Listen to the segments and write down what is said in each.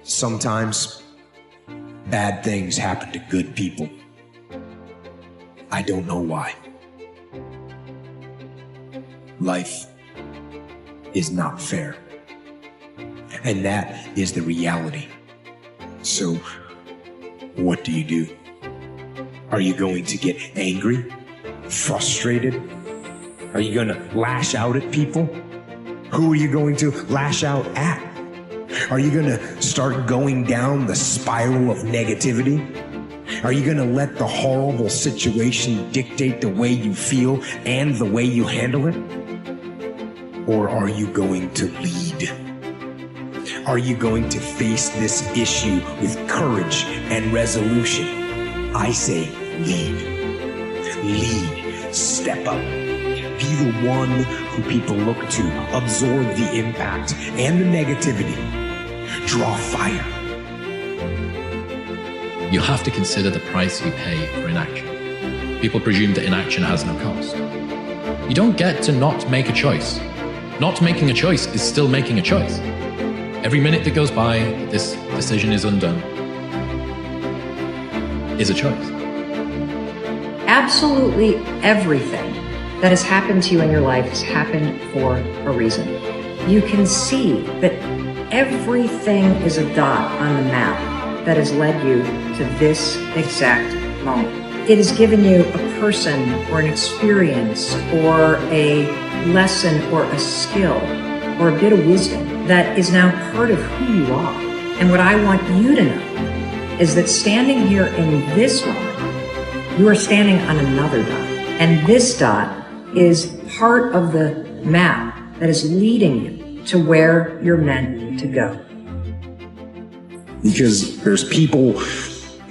Sometimes bad things happen to good people. I don't know why. Life is not fair. And that is the reality. So, what do? Are you going to get angry? Frustrated? Are you going to lash out at people? Who are you going to lash out at? Are you going to start going down the spiral of negativity? Are you going to let the horrible situation dictate the way you feel and the way you handle it? Or are you going to lead? Are you going to face this issue with courage and resolution? I say lead. Lead. Step up. Be the one who people look to. Absorb the impact and the negativity. Draw fire. You have to consider the price you pay for inaction. People presume that inaction has no cost. You don't get to not make a choice. Not making a choice is still making a choice. Every minute that goes by, this decision is undone, is a choice. Absolutely everything that has happened to you in your life has happened for a reason. You can see that everything is a dot on the map that has led you to this exact moment. It has given you a person or an experience or a lesson or a skill or a bit of wisdom that is now part of who you are. And what I want you to know is that standing here in this moment, you are standing on another dot. And this dot is part of the map that is leading you to where you're meant to go. Because there's people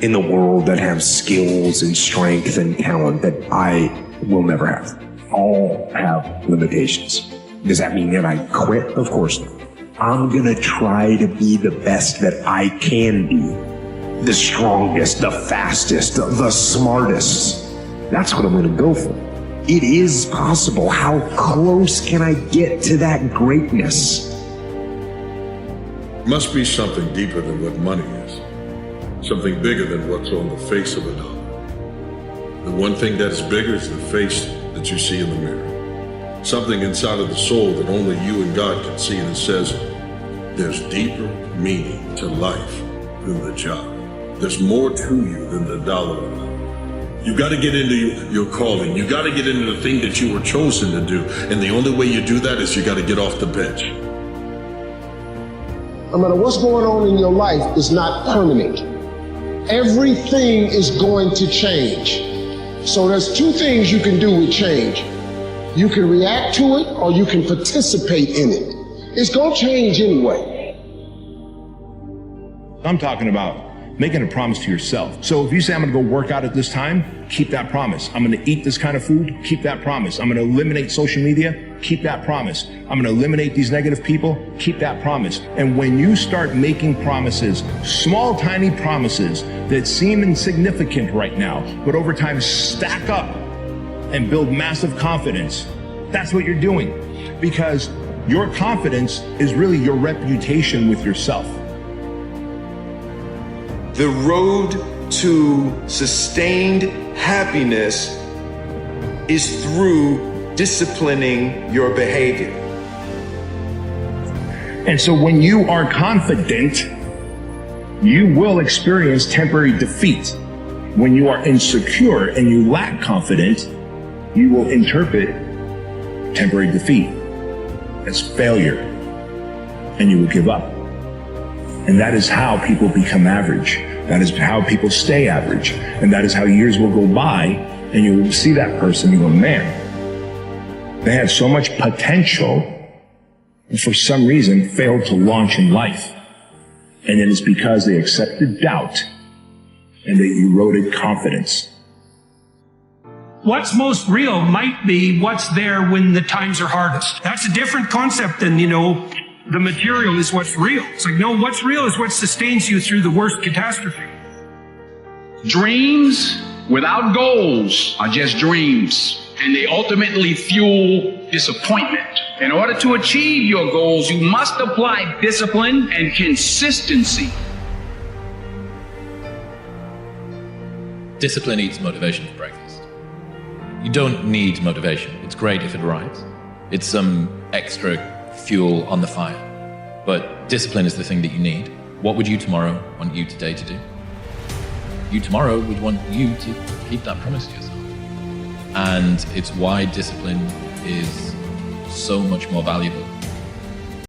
in the world that have skills and strength and talent that I will never have. All have limitations. Does that mean that I quit? Of course not. I'm gonna try to be the best that I can be. The strongest, the fastest, the smartest. That's what I'm gonna go for. It is possible. How close can I get to that greatness? Must be something deeper than what money is. Something bigger than what's on the face of a dollar. The one thing that is bigger is the face that you see in the mirror. Something inside of the soul that only you and God can see, and it says, there's deeper meaning to life than the job. There's more to you than the dollar amount. You got to get into your calling. You got to get into the thing that you were chosen to do. And the only way you do that is you got to get off the bench. No matter what's going on in your life is not permanent. Everything is going to change. So there's two things you can do with change. You can react to it or you can participate in it. It's going to change anyway. I'm talking about making a promise to yourself. So if you say, I'm going to go work out at this time, keep that promise. I'm going to eat this kind of food, keep that promise. I'm going to eliminate social media, keep that promise. I'm going to eliminate these negative people, keep that promise. And when you start making promises, small, tiny promises that seem insignificant right now, but over time stack up and build massive confidence, that's what you're doing. Because your confidence is really your reputation with yourself. The road to sustained happiness is through disciplining your behavior. And so when you are confident, you will experience temporary defeat. When you are insecure and you lack confidence, you will interpret temporary defeat as failure, and you will give up. And that is how people become average. That is how people stay average. And that is how years will go by and you will see that person and go, man, they had so much potential and for some reason failed to launch in life. And it is because they accepted doubt and they eroded confidence. What's most real might be what's there when the times are hardest. That's a different concept than, the material is what's real. It's like, no, what's real is what sustains you through the worst catastrophe. Dreams without goals are just dreams, and they ultimately fuel disappointment. In order to achieve your goals, you must apply discipline and consistency. Discipline eats motivation for breakfast. You don't need motivation. It's great if it arrives. It's some extra fuel on the fire. But discipline is the thing that you need. What would you tomorrow want you today to do? You tomorrow would want you to keep that promise to yourself. And it's why discipline is so much more valuable